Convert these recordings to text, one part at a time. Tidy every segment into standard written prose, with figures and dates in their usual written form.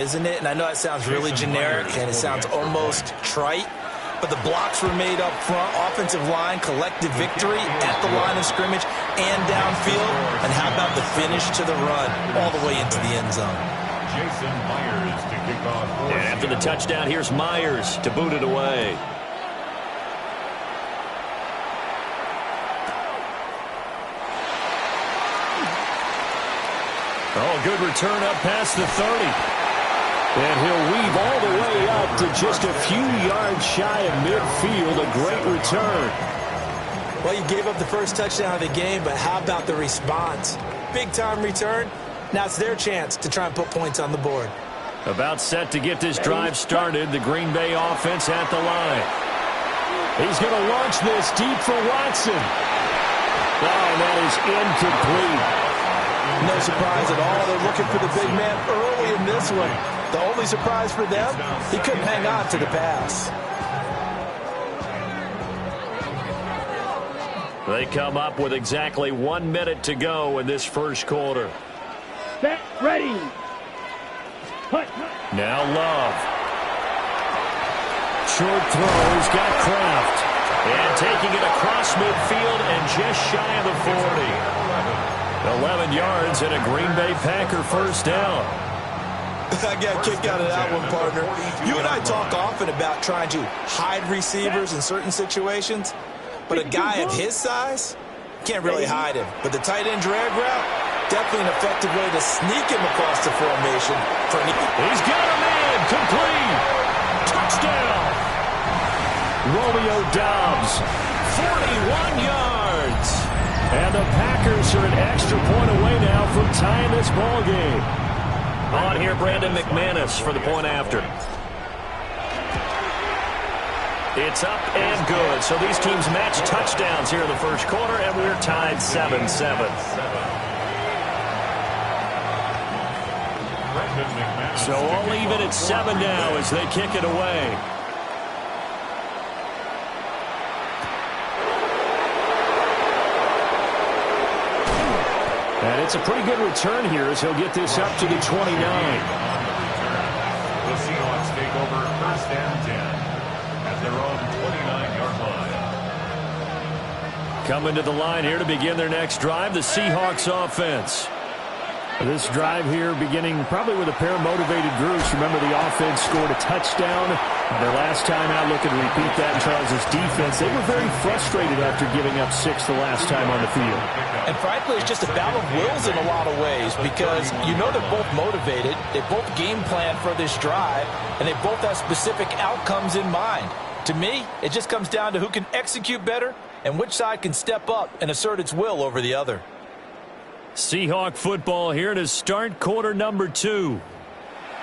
isn't it? And I know it sounds really generic and it sounds almost trite, but the blocks were made up front, offensive line, collective victory at the line of scrimmage and downfield. And how about the finish to the run all the way into the end zone? Jason Myers to kick off. And after the touchdown, here's Myers to boot it away. Oh, good return up past the 30. And he'll weave all the way up to just a few yards shy of midfield. A great return. Well, you gave up the first touchdown of the game, but how about the response? Big-time return. Now it's their chance to try and put points on the board. About set to get this drive started. The Green Bay offense at the line. He's going to launch this deep for Watson. Oh, and that is incomplete. No surprise at all. They're looking for the big man early in this one. The only surprise for them, he couldn't hang on to the pass. They come up with exactly 1 minute to go in this first quarter. Set, ready. Put. Now Love. Short throw. He's got Kraft. And taking it across midfield and just shy of the 40. 11 yards and a Green Bay Packer first down. I got a kick out of that one, partner. You and I talk often about trying to hide receivers in certain situations, but a guy of his size can't really hide him. But the tight end drag route, definitely an effective way to sneak him across the formation. He's got a man, complete. Touchdown. Romeo Doubs, 41 yards. And the Packers are an extra point away now from tying this ball game. On here, Brandon McManus for the point after. It's up and good. So these teams match touchdowns here in the first quarter, and we're tied 7-7. So all even at 7 now as they kick it away. And it's a pretty good return here as he'll get this up to the 29. The Seahawks take over first and 10 at their own 29-yard line. Coming to the line here to begin their next drive, the Seahawks offense. This drive here beginning probably with a pair of motivated groups. Remember, the offense scored a touchdown. Their last time out, looking to repeat that in Charles' defense. They were very frustrated after giving up 6 the last time on the field. And frankly, it's just a battle of wills in a lot of ways because you know they're both motivated. They both game plan for this drive, and they both have specific outcomes in mind. To me, it just comes down to who can execute better and which side can step up and assert its will over the other. Seahawk football here to start quarter number 2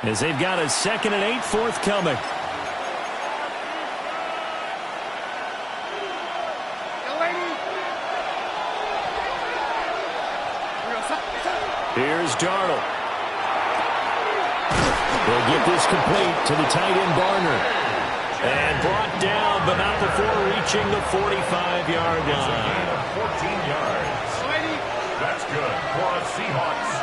as they've got a 2nd and 8 forthcoming. Here's Darnold. They'll get this complete to the tight end Barner. And brought down, but not before reaching the 45-yard line. 14 yards. That's good for a Seahawks.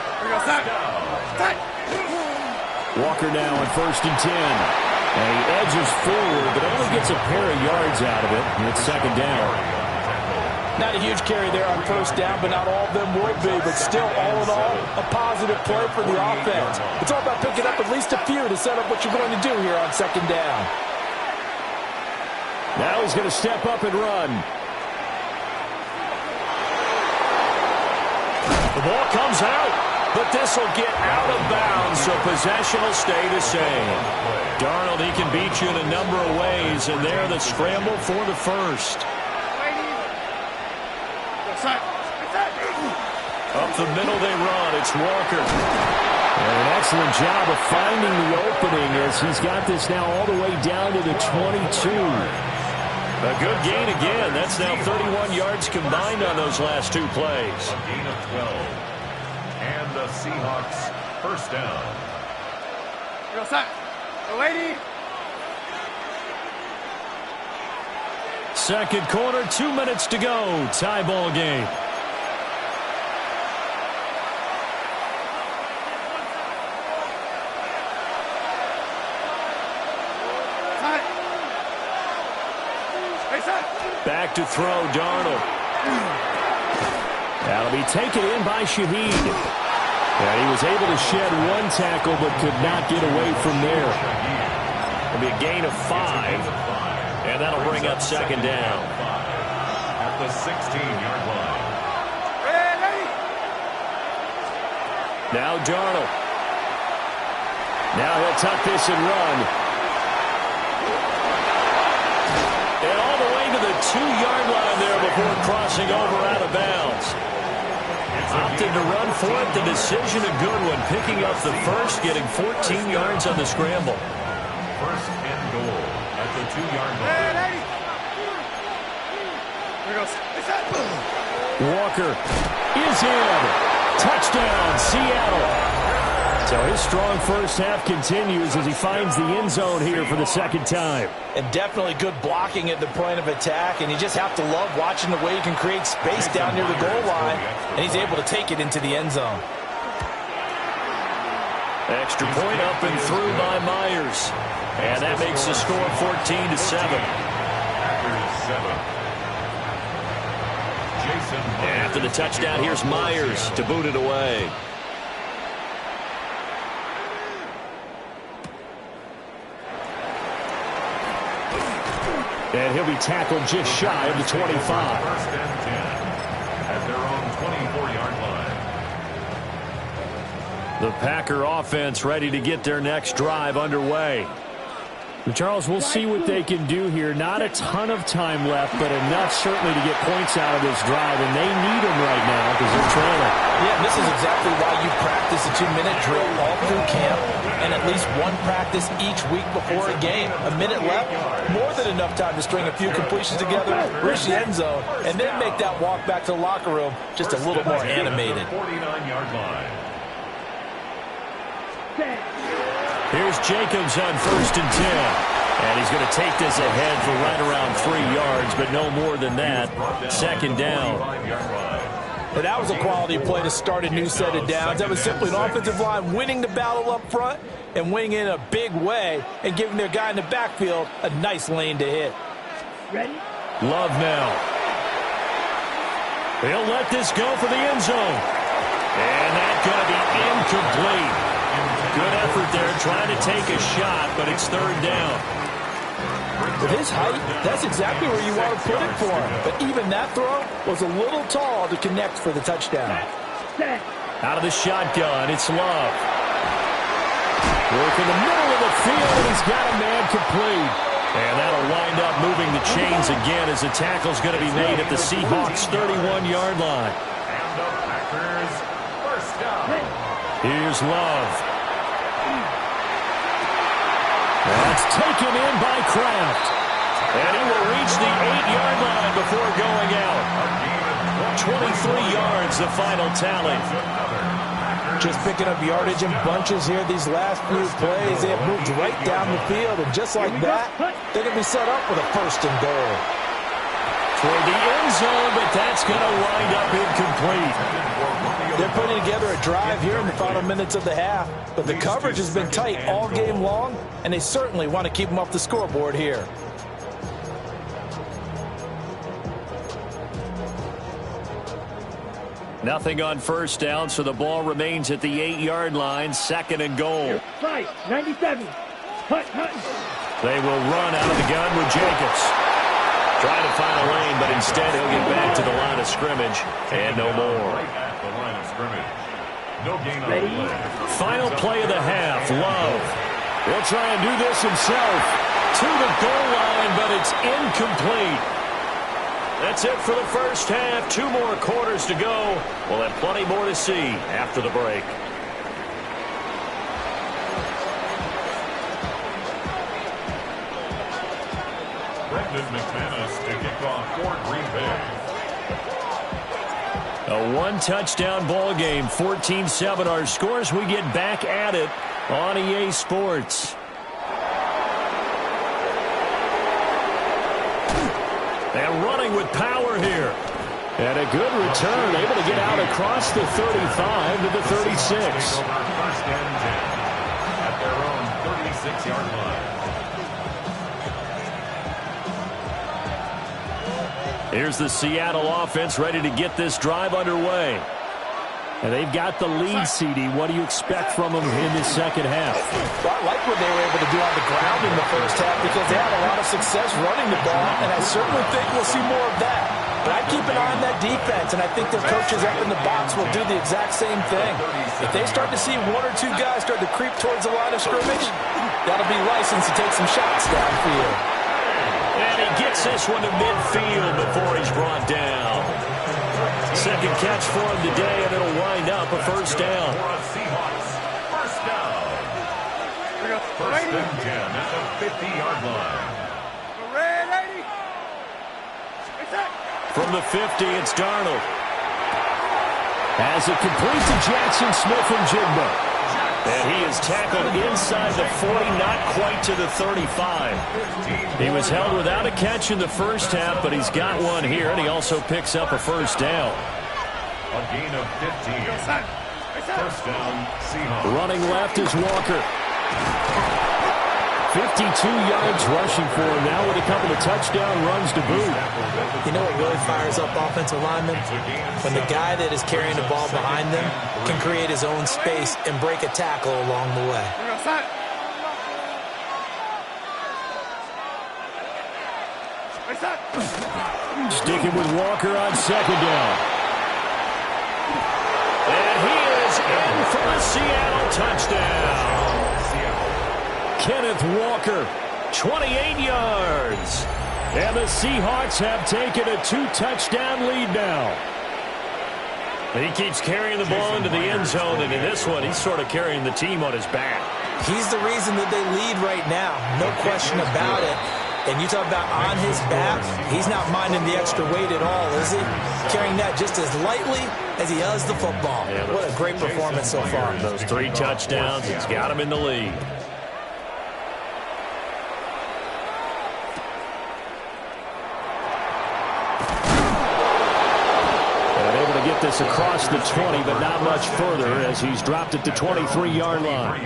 Walker now on 1st and 10. And he edges forward, but only gets a pair of yards out of it. And it's 2nd down. Not a huge carry there on 1st down, but not all of them would be. But still, all in all, a positive play for the offense. It's all about picking up at least a few to set up what you're going to do here on 2nd down. Now he's going to step up and run. The ball comes out, but this will get out of bounds, so possession will stay the same. Darnold, he can beat you in a number of ways, and there the scramble for the first. Up the middle they run. It's Walker. And an excellent job of finding the opening as he's got this now all the way down to the 22. A good gain again. That's now 31 yards combined on those last 2 plays. A gain of 12. And the Seahawks first down. Second quarter, 2 minutes to go. Tie ball game. Back to throw, Darnold. That'll be taken in by Shaheed. And he was able to shed one tackle but could not get away from there. It'll be a gain of 5. And that'll bring up second down. At the 16-yard line. Now Darnold. Now he'll tuck this and run. And all the way to the 2-yard line there before crossing over out of bounds. Opted to run for it. The decision a good one. Picking up the first, getting 14 yards on the scramble. First and goal at the 2-yard line. Walker is in. Touchdown, Seattle. So his strong first half continues as he finds the end zone here for the second time. And definitely good blocking at the point of attack, and you just have to love watching the way he can create space down near the goal line, and he's able to take it into the end zone. Extra point up and through by Myers. And that makes the score 14-7. After the touchdown, here's Myers to boot it away. And he'll be tackled just shy of the 25. First and 10 at their own 24-yard line. The Packer offense ready to get their next drive underway. But Charles, we'll see what they can do here. Not a ton of time left, but enough certainly to get points out of this drive, and they need them right now because they're trailing. Yeah, this is exactly why you practice a 2-minute drill all through camp and at least one practice each week before a game. A minute left, more than enough time to string a few completions together, reach the end zone, and then make that walk back to the locker room just a little more animated. 49-yard line. Here's Jacobs on first and 10. And he's going to take this ahead for right around 3 yards, but no more than that. Second down. But that was a quality play to start a new set of downs. That was simply an offensive line winning the battle up front and winning in a big way and giving their guy in the backfield a nice lane to hit. Ready? Love now. He'll let this go for the end zone. And that's going to be incomplete. Good effort there trying to take a shot, but it's third down. With his height, that's exactly where you want to put it for him. But even that throw was a little tall to connect for the touchdown. Out of the shotgun, it's Love. Work in the middle of the field, and he's got a man complete. And that'll wind up moving the chains again as the tackle's going to be made at the Seahawks' 31-yard line. And the Packers first down. Here's Love. That's taken in by Kraft. And he will reach the 8-yard line before going out. 23 yards, the final tally. Just picking up yardage in bunches here these last few plays. They have moved right down the field, and just like that, they're going to be set up with a first and goal. Toward the end zone, but that's going to wind up incomplete. They're putting together a drive here in the final minutes of the half, but the coverage has been tight all game long, and they certainly want to keep them off the scoreboard here. Nothing on first down, so the ball remains at the 8-yard line, second and goal. 97. Hut. They will run out of the gun with Jacobs. Trying to find a lane, but instead he'll get back to the line of scrimmage, and no more. The line of scrimmage. No gain on the play. Final play of the half, Love. He'll try and do this himself. To the goal line, but it's incomplete. That's it for the first half. 2 more quarters to go. We'll have plenty more to see after the break. Brendan McManus to kick off for Green Bay. A 1-touchdown ball game, 14-7 our scores. We get back at it on EA Sports. And running with power here. And a good return, able to get out across the 35 to the 36. First and 10 at their own 36-yard line. Here's the Seattle offense ready to get this drive underway. And they've got the lead, CD. What do you expect from them in this second half? Well, I like what they were able to do on the ground in the first half because they had a lot of success running the ball, and I certainly think we'll see more of that. But I keep an eye on that defense, and I think their coaches up in the box will do the exact same thing. If they start to see one or two guys start to creep towards the line of scrimmage, that'll be license to take some shots downfield. And he gets this one to midfield before he's brought down. Second catch for him today, and it'll wind up a first down. First down. First and 10 at the 50-yard line. From the 50, it's Darnold. As it completes to Jackson Smith and Jigba. And he is tackled inside the 40, not quite to the 35. He was held without a catch in the first half, but he's got one here, and he also picks up a first down. A gain of 15. First down, Seahawks. Running left is Walker. 52 yards rushing for him now with a couple of touchdown runs to boot. You know what really fires up offensive linemen? When the guy that is carrying the ball behind them can create his own space and break a tackle along the way. Sticking with Walker on second down. And he is in for a Seattle touchdown. Kenneth Walker, 28 yards. And the Seahawks have taken a 2-touchdown lead now. He keeps carrying the ball into the end zone, and in this one, he's sort of carrying the team on his back. He's the reason that they lead right now, no question about it. And you talk about on his back, he's not minding the extra weight at all, is he? Carrying that just as lightly as he does the football. Yeah, what a great performance so far. Those 3 touchdowns, it's got him in the lead. Get this across the 20, but not much further as he's dropped it to 23-yard line.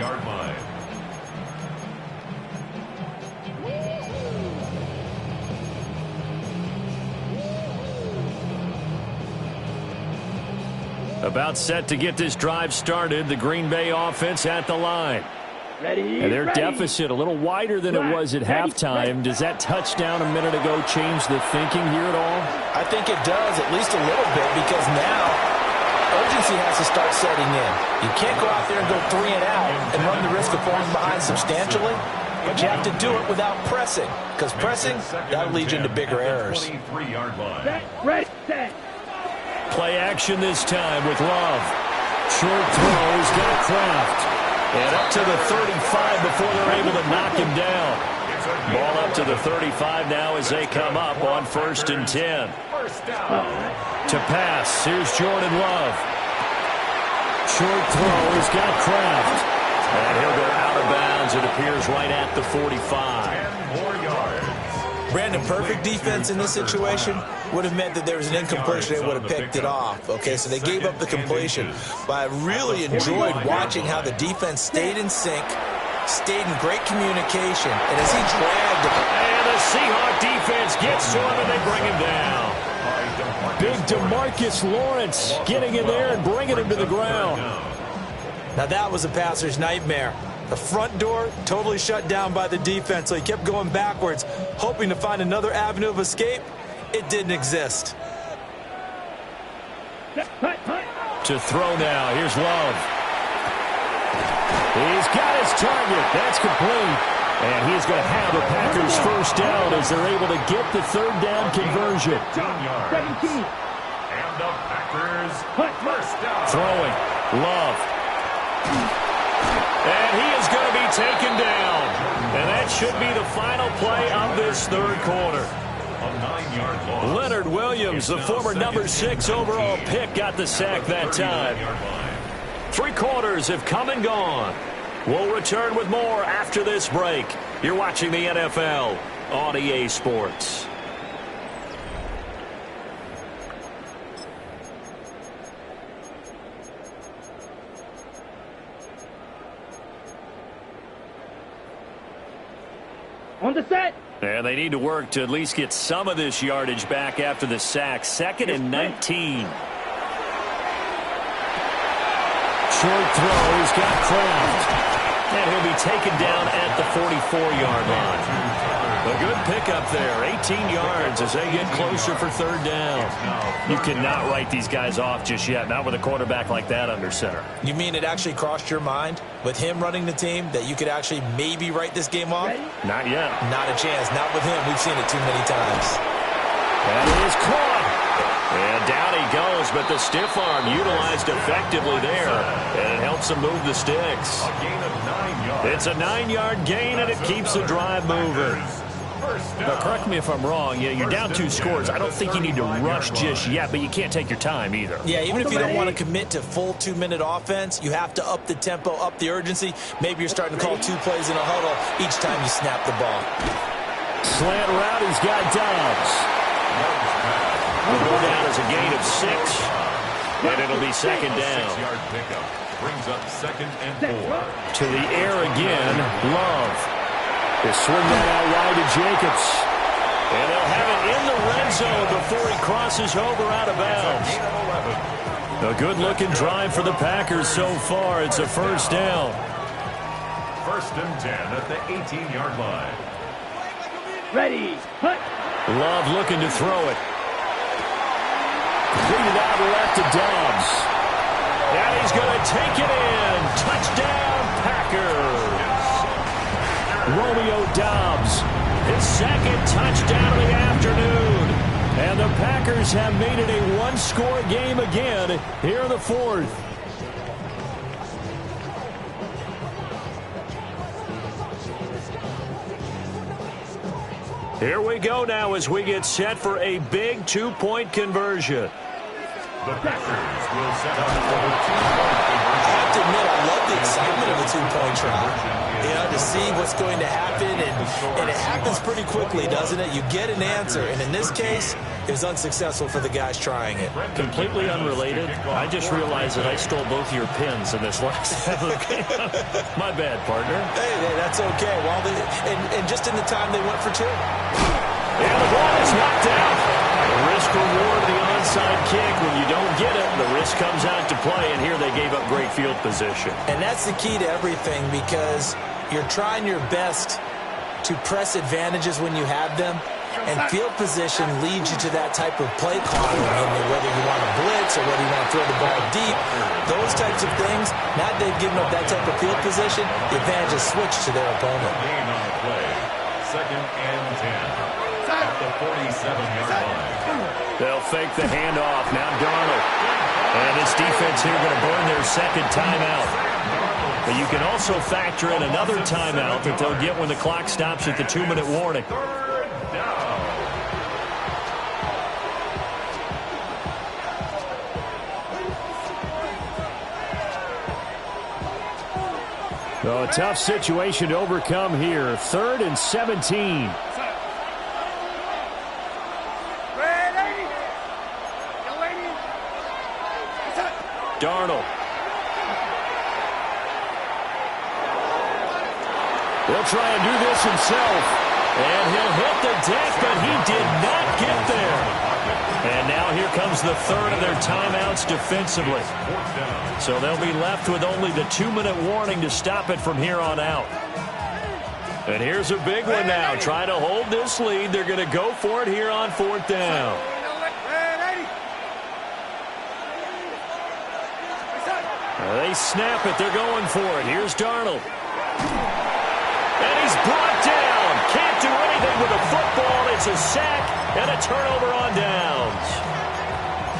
About set to get this drive started. The Green Bay offense at the line. Ready, and their deficit a little wider than it was at halftime. Does that touchdown a minute ago change the thinking here at all? I think it does, at least a little bit, because now urgency has to start setting in. You can't go out there and go 3 and out and run the risk of falling behind substantially, but you have to do it without pressing, because pressing, that'll lead you into bigger errors. Set, ready, set. Play action this time with Love. Short throw, he's got Kraft. And up to the 35 before they're able to knock him down. Ball up to the 35 now as they come up on 1st and 10. To pass, here's Jordan Love. Short throw, he's got Kraft. And he'll go out of bounds, it appears, right at the 45. 10 more yards. Brandon, perfect defense in this situation would have meant that there was an incompletion. They would have picked it off. Okay, so they gave up the completion. But I really enjoyed watching how the defense stayed in sync, stayed in great communication, and as he dragged him. And the Seahawk defense gets to him, and they bring him down. Big DeMarcus Lawrence getting in there and bringing him to the ground. Now that was a passer's nightmare. The front door totally shut down by the defense, so he kept going backwards, hoping to find another avenue of escape. It didn't exist. To throw now, here's Love. He's got his target. That's complete. And he's going to have the Packers first down as they're able to get the 3rd down conversion. 17. And the Packers first down. Throwing. Love. And he is going to be taken down. And that should be the final play of this 3rd quarter. A 9-yard loss. Leonard Williams, the former number 6 overall pick, got the sack that time. 3 quarters have come and gone. We'll return with more after this break. You're watching the NFL on EA Sports. On the set. And they need to work to at least get some of this yardage back after the sack. 2nd and 19. Short throw. He's got Kraft. And he'll be taken down at the 44-yard line. A good pickup there. 18 yards as they get closer for 3rd down. You cannot write these guys off just yet. Not with a quarterback like that under center. You mean it actually crossed your mind with him running the team that you could actually maybe write this game off? Not yet. Not a chance. Not with him. We've seen it too many times. That is caught. And down he goes, but the stiff arm utilized effectively there. And it helps him move the sticks. A gain of 9 yards. It's a 9-yard gain, and it keeps the drive moving. Now, correct me if I'm wrong. Yeah, you're down 2 scores. I don't think you need to rush just yet, but you can't take your time either. Yeah, even if you don't want to commit to full 2-minute offense, you have to up the tempo, up the urgency. Maybe you're starting to call 2 plays in a huddle each time you snap the ball. Slant route, he's got Dobbs. Will go down as a gain of 6, and it'll be 2nd down. 6-yard pickup brings up 2nd and 4. To the air again, Love. They swing that out wide to Jacobs. And they'll have it in the red zone before he crosses over out of bounds. A good-looking drive for the Packers so far. It's a 1st down. 1st and 10 at the 18-yard line. Ready. Hut. Love looking to throw it. Completed out left to Dobbs. And he's going to take it in. Touchdown, Packers. Romeo Dobbs, his 2nd touchdown of the afternoon. And the Packers have made it a 1-score game again here in the 4th. Here we go now as we get set for a big 2-point conversion. The Packers will set up for the 2-point conversion. I have to admit, I love the excitement of a 2-point try. You know, to see what's going to happen, and it happens pretty quickly, doesn't it? You get an answer, and in this case, it was unsuccessful for the guys trying it. Completely unrelated, I just realized that I stole both of your pins in this last game. My bad, partner. Hey, that's okay. Well, and just in the time they went for 2. And the ball is knocked out. The risk reward of the onside kick. When you don't get it, the risk comes out to play, and here they gave up great field position. And that's the key to everything, because you're trying your best to press advantages when you have them, and field position leads you to that type of play calling, whether you want to blitz or whether you want to throw the ball deep. Those types of things, now that they've given up that type of field position, the advantage is switched to their opponent. Gain on the play. 2nd and 10 at the 47-yard line. They'll fake the handoff. Now Darnold. And this defense here going to burn their 2nd timeout. But you can also factor in another timeout that they'll get when the clock stops at the 2-minute warning. 3rd down. So a tough situation to overcome here. 3rd and 17. Darnold. He'll try and do this himself. And he'll hit the deck, but he did not get there. And now here comes the 3rd of their timeouts defensively. So they'll be left with only the 2-minute warning to stop it from here on out. And here's a big one now. Trying to hold this lead. They're going to go for it here on 4th down. They snap it. They're going for it. Here's Darnold. And he's brought down. Can't do anything with the football. It's a sack and a turnover on downs.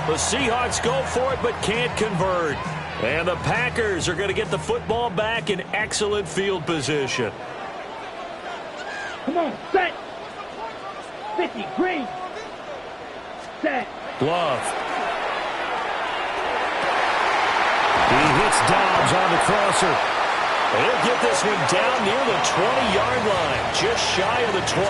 The Seahawks go for it but can't convert. And the Packers are going to get the football back in excellent field position. Come on, set. 50, green. Set. Love. He hits Dobbs on the crosser. He'll get this one down near the 20-yard line, just shy of the 20.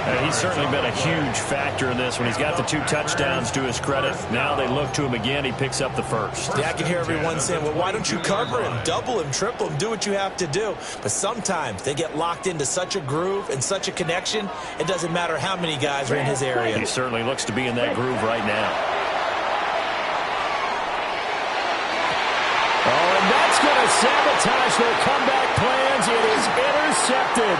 And he's certainly been a huge factor in this when he's got the 2 touchdowns to his credit. Now they look to him again. He picks up the first. Yeah, I can hear everyone saying, well, why don't you cover him, double him, triple him, do what you have to do. But sometimes they get locked into such a groove and such a connection, it doesn't matter how many guys are in his area. He certainly looks to be in that groove right now. Oh, and that's going to sabotage their comeback plans. It is intercepted.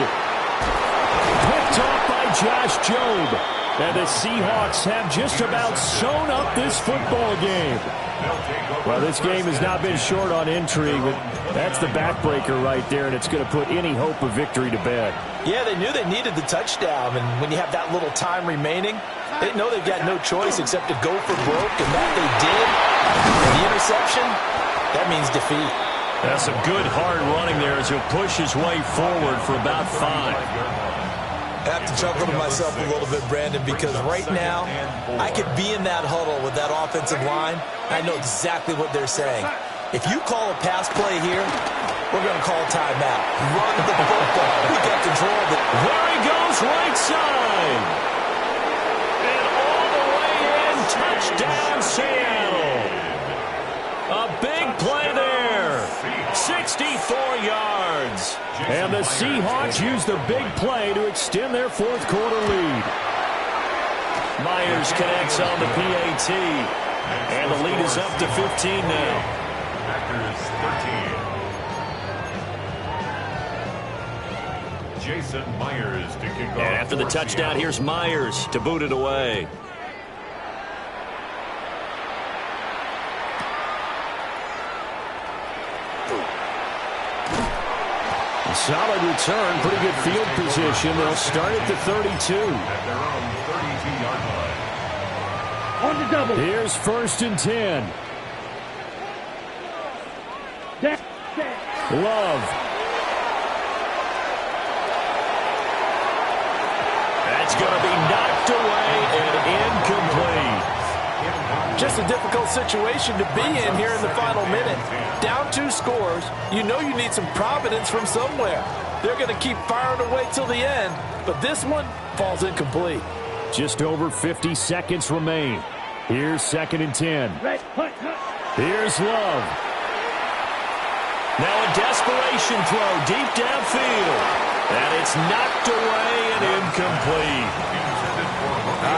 Picked off by Josh Jobe. And the Seahawks have just about sewn up this football game. Well, this game has not been short on intrigue, but that's the backbreaker right there, and it's going to put any hope of victory to bed. Yeah, they knew they needed the touchdown, and when you have that little time remaining, they know they've got no choice except to go for broke, and that they did. And the interception, that means defeat. That's a good hard running there as he'll push his way forward for about 5. I have to chuckle to myself a little bit, Brandon, because right now I could be in that huddle with that offensive line. I know exactly what they're saying. If you call a pass play here, we're going to call timeout. Run the football. We got control of it. There he goes, right side. And all the way in, touchdown Seattle. A big play there. 64 yards. And the Seahawks use the big play to extend their fourth quarter lead. Myers connects on the PAT. And the lead is up to 15 now. Packers 13. Jason Myers to kick off. And after the touchdown, here's Myers to boot it away. Solid return, pretty good field position. They'll start at the 32. At their own 32-yard line. On the double. Here's 1st and 10. Love. That's going to be knocked away and incomplete. Just a difficult situation to be in here in the final minute. Down 2 scores, you know you need some providence from somewhere. They're going to keep firing away till the end, but this one falls incomplete. Just over 50 seconds remain. Here's 2nd and 10. Here's Love. Now a desperation throw deep downfield. And it's knocked away and incomplete.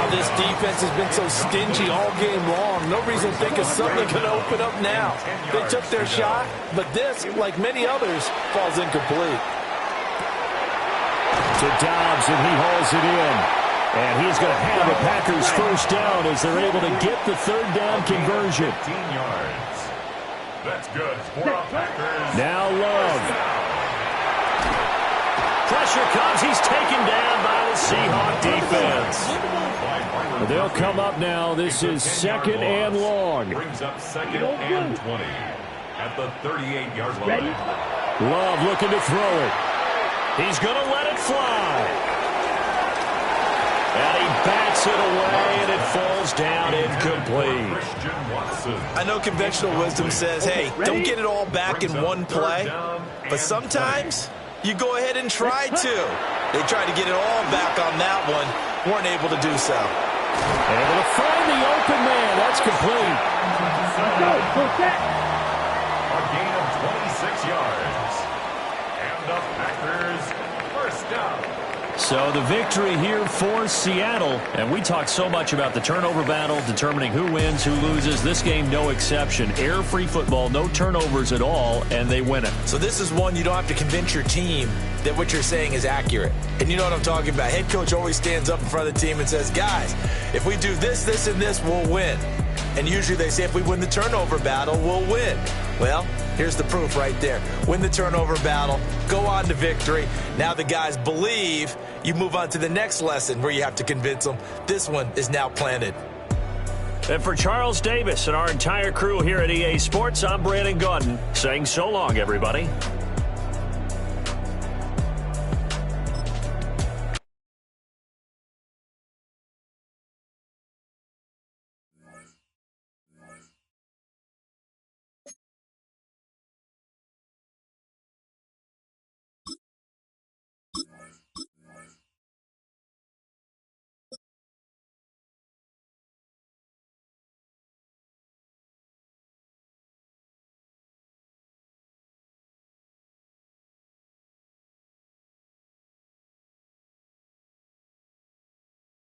This defense has been so stingy all game long. No reason to think of something going to open up now. They took their shot, but this, like many others, falls incomplete. To Dobbs, and he hauls it in. And he's going to have the Packers first down as they're able to get the 3rd down conversion. 15 yards. That's good for the Packers. Now Love. Pressure comes. He's taken down by the Seahawk defense. They'll come up now. This is 2nd and long. Brings up 2nd and 20 at the 38-yard line. Love looking to throw it. He's going to let it fly. And he bats it away, and it falls down incomplete. I know conventional wisdom says, hey, don't get it all back in one play. But sometimes you go ahead and try to. They tried to get it all back on that one. Weren't able to do so. Able to find the open man. That's complete. A gain of 26 yards. And the Packers first down. So the victory here for Seattle. And we talked so much about the turnover battle, determining who wins, who loses. This game, no exception. Error-free football, no turnovers at all, and they win it. So this is one you don't have to convince your team that what you're saying is accurate. And you know what I'm talking about. Head coach always stands up in front of the team and says, guys, if we do this, this, and this, we'll win. And usually they say if we win the turnover battle, we'll win. Well, here's the proof right there. Win the turnover battle, go on to victory. Now the guys believe. You move on to the next lesson where you have to convince them. This one is now planted. And for Charles Davis and our entire crew here at EA Sports, I'm Brandon Gaudin saying so long, everybody.